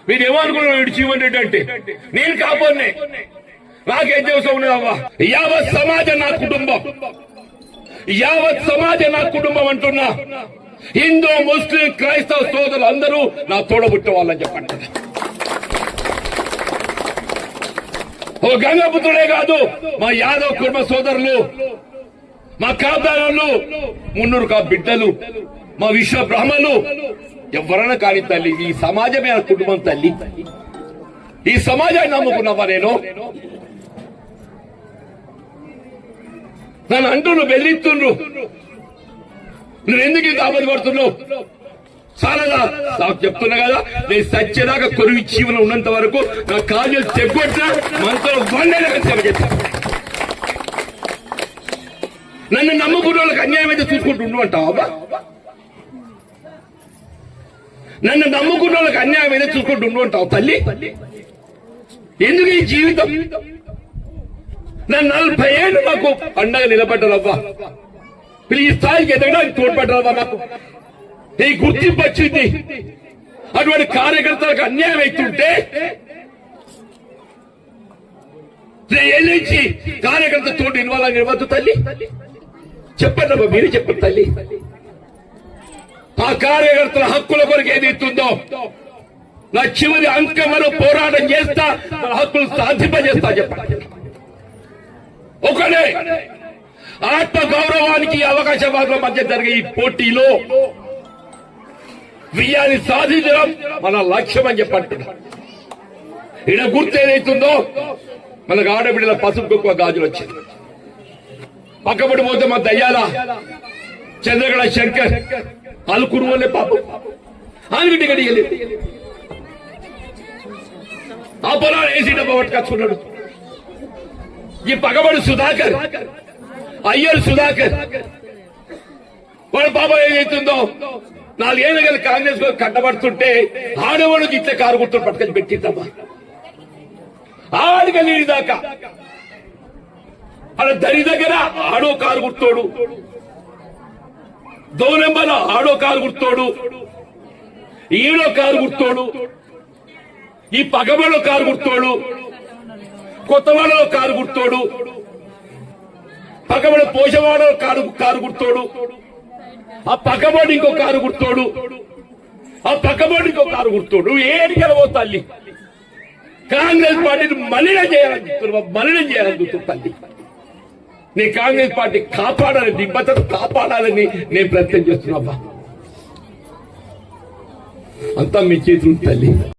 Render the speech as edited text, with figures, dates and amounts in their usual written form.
మీరు ఏమనుకున్నారు జీవన్ రెడ్డి అంటే? నేను కాపోనే, నాకేం తెలుసు ఉన్నదవ్వా. యావత్ సమాజం నా కుటుంబం, యావత్ సమాజం నా కుటుంబం అంటున్నా. హిందూ, ముస్లిం, క్రైస్తవ సోదరులు అందరూ నా తోడబుట్టే వాళ్ళని చెప్పండి. ఓ గంగపుత్రుడే కాదు, మా యాదవ్ కుర్మ సోదరులు, మా కాబ్దారులు, మున్నూరు కా బిడ్డలు, మా విశ్వ బ్రాహ్మణులు ఎవరైనా కానీ తల్లి, ఈ సమాజమే నా కుటుంబం తల్లి. ఈ సమాజాన్ని నమ్ముకున్నావా? నేను నన్ను అంటున్నారు, బెదిరిస్తుండ్రు. నువ్వు ఎందుకు ఇంత ఆపద పడుతున్నావు? చాలదా? నాకు చెప్తున్నా కదా, నేను సత్యదాకా కొరువి జీవనం ఉన్నంత వరకు నా కాళ్ళు తెగొట్టినా మనసులో వండేలాగా చెలగెత్తా. నన్ను నమ్ముకున్న వాళ్ళకి అన్యాయం అయితే చూసుకుంటుండు అంటావా? నన్ను నమ్ముకున్న వాళ్ళకి అన్యాయం అయితే చూసుకుంటుండు అంటావు తల్లి? ఎందుకు ఈ జీవితం? నన్ను 40 ఏళ్ళు నాకు పండగ నిలబడ్డారవ్వా. ఈ స్థాయికి ఎదగడానికి తోడ్పడ్డారవ్వా. నాకు ఈ గుర్తింపు వచ్చింది. అటువంటి కార్యకర్తలకు అన్యాయం అవుతుంటే నుంచి కార్యకర్త తోటి ఇన్వాల్వ్ ఇవ్వద్దు తల్లి. చెప్పండి అబ్బా, మీరు చెప్పండి తల్లి. ఆ కార్యకర్తల హక్కుల కొరకు ఏది ఇస్తుందో నా చివరి అంకం వరకు పోరాటం చేస్తా, నా హక్కులు సాధింపజేస్తా. చెప్పండి. ఒకడే ఆత్మ గౌరవానికి అవకాశవాదుల మధ్య జరిగే ఈ పోటీలో విజయాన్ని సాధించడం మన లక్ష్యం అని చెప్పండి. ఈడ గుర్తు ఏదైతుందో, మనకు ఆడబిడ్డల పసుపు కుక్కువ గాజులు వచ్చింది. పక్కపడి పోతే మా దయ్యాల చంద్రగడ శంకర్ అలుకురు వాళ్ళే పాపం ఆలుగడ్డి గడియలేదు. ఆ పొలాలు వేసి డబ్బా పట్టుకొచ్చుకున్నాడు. ఈ పగబడి సుధాకర్, అయ్యర్ సుధాకర్, వాడు పాపం ఏదైతుందో 4 ఏళ్ళ కలిసి కాంగ్రెస్ కట్టబడుతుంటే ఆడవాళ్ళకి ఇట్లా కారు గుర్తులు పట్టుకొని పెట్టిద్దమ్మా. ఆడిక నీడి దాకా అలా దరి దగ్గర ఆడో కారు గుర్తోడు, దోనెంబల ఆడో కారు గుర్తోడు, ఈడో కారు గుర్తోడు, ఈ పగబడో కారు గుర్తోడు, కొత్తవాడలో కారు గుర్తోడు, పక్కబడి పోషవాడలో కారు గుర్తోడు, ఆ పక్కబడి ఇంకో కారు గుర్తోడు, ఆ పక్కబడి ఇంకో కారు గుర్తోడు. నువ్వు ఏడికెళ్ళవో తల్లి? కాంగ్రెస్ పార్టీని మలినం చేయాలని చూస్తున్నావు తల్లి. నీ కాంగ్రెస్ పార్టీ కాపాడాలని, నీ భద్రత కాపాడాలని నేను ప్రయత్నం చేస్తున్నా. అంతా మీ చేతులు తల్లి.